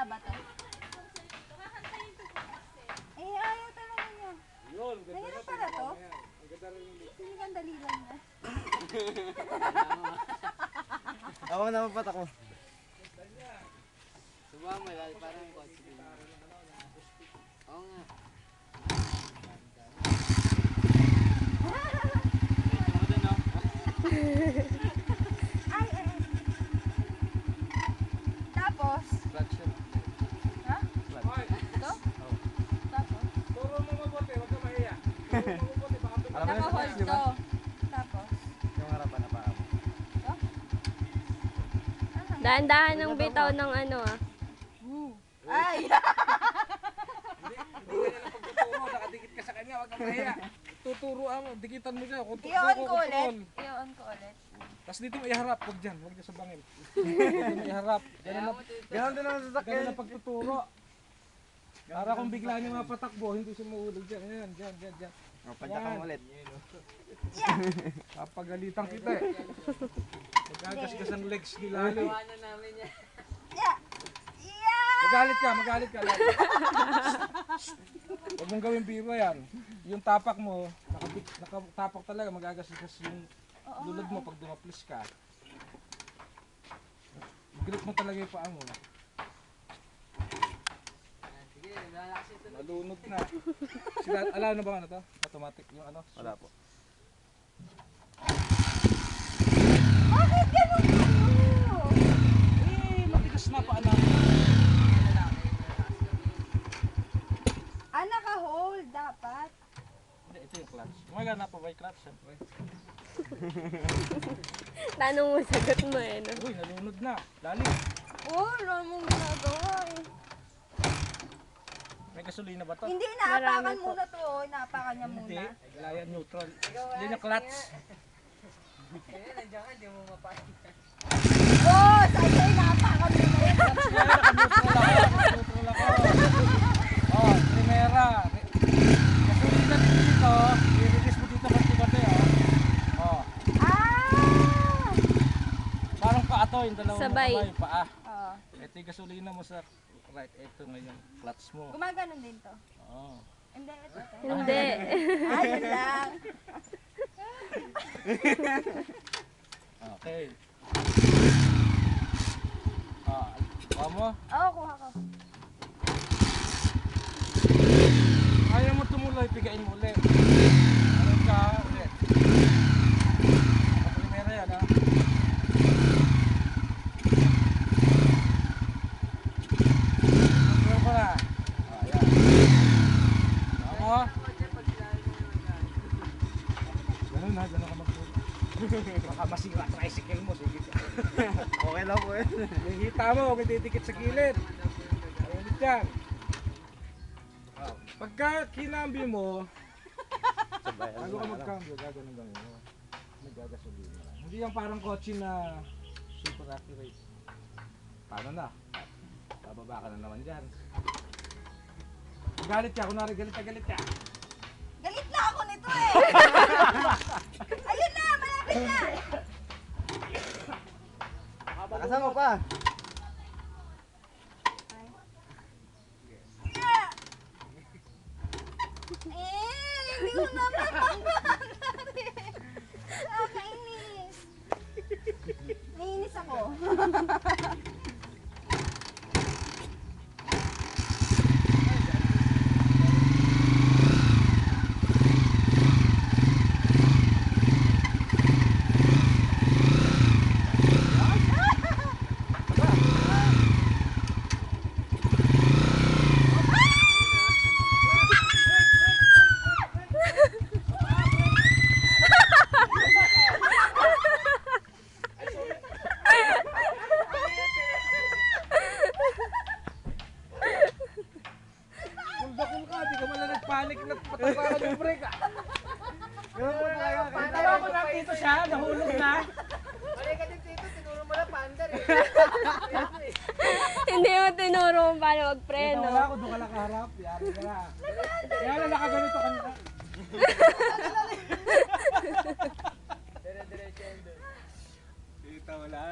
ba to? Eh, ayaw talaga niya. Yun, ganda Ayun na pala to. Ang ganda rin yung Sige, ang dali lang niya. Ako naman pat ako. Sumama lang, parang kotse din. Oo nga. Ay. Tapos, Clutch yun. ha? Hoy, Ito? Tapos, turo mo mabuti, huwag ka mahiya. Turo mo mabuti, baka Alam mo yung naka-hold clutch, di ba? to. Tapos, Yung harapan na paa mo. ito? Dahan-dahan ng bitaw ng ano ah. Ay! Hindi ka niya pagtuturo, nakadikit ka sa kanya, huwag ka mahiya. Tuturuan mo, dikitan mo siya. I-on ko ulit. I-on ko ulit. Tapos dito mo iharap, huwag dyan, huwag dyan sa bangil. Dito mo iharap. Ganon din ang Ganun sasakyan. na pagtuturo. Para kung bigla niya mapatakbo, hindi siya maulog dyan. Ayan, dyan, dyan, dyan. Padya kang ulit. Papagalitan kita eh. Magagasgas ang legs ni Lali. Iwanan namin yan. Yeah! Yeah! Magalit ka Lali. Huwag mong gawin biro yan. Yung tapak mo, nakatapak talaga, magagasgas yung lulod mo pag dumaplis ka. Grip mo talaga yung paa mo. Sige, lalakas ito. Malunod na. Sila, alam na ba ano to? Automatic yung ano? Wala po. Bakit ganun kayo? Eh, matigas na paa namin. Naka-hold dapat. Hindi, ito yung clutch. Gumagana pa ba yung clutch? Siyempre. Tanong mo, sagot mo eh. No? Uy, nalunod na. Lali. Oh, wala mong ginagawa eh. May gasolina ba to? Hindi, naapakan Marami po. muna to. Oh. Naapakan niya Hindi. muna. Wala yan, neutral. Yan yung clutch. Eh, nandiyan ka, di mo mapahin. Oh, sa'yo naapakan mo na yun. Clutch nga yan, naka-neutral ako. Naka-neutral ako. Oh, primera. Gasolina din dito. I-release mo dito bati-bati oh. Ah! Parang paa to, yung dalawang Sabay. kamay, paa. Oo. Ito yung gasolina mo sa right. Ito ngayon, clutch mo. Gumaganon din to. Oo. Hindi, ito. Hindi. Ayun lang. Okay. Kuha mo. Oo, kuha ko. Ayaw mo tumuloy, pigain mo ulit. Ano ka ulit. Ang primera yan ha. Tuloy mo na. Ayan. Kuha mo. Ganun ha, ganun ka magtulog. Baka masira tricycle mo, sige. Okay lang po eh. Yung hita mo, huwag didikit sa gilid. Ayun dyan. Pagka kinambi mo, Sabayan bago mo ka na lang. magcambio, gaganon gawin mo. Nagagasolina lang. Hindi yan parang kotse na super accurate. Paano na? Bababa ka na naman dyan. Galit ka, kunwari galit ka. Galit na ako nito eh. Ayun na, malapit na. Lakasan mo pa. Yeah. Hindi ko naman nakakainis. Naiinis ako. Kung ka, di ka man na nagpanik na patapakan yung brake ah. Ganun po talaga. Tawa ko lang dito siya, nahulog na. Mali ka din dito, tinuro mo na paandar eh. Hindi mo tinuro kung paano Dito magpreno. wala ako, doon ka lang kaharap. Yari ka na. Kaya lang nakaganito ka na. Dire-diretso yan doon. Dito wala.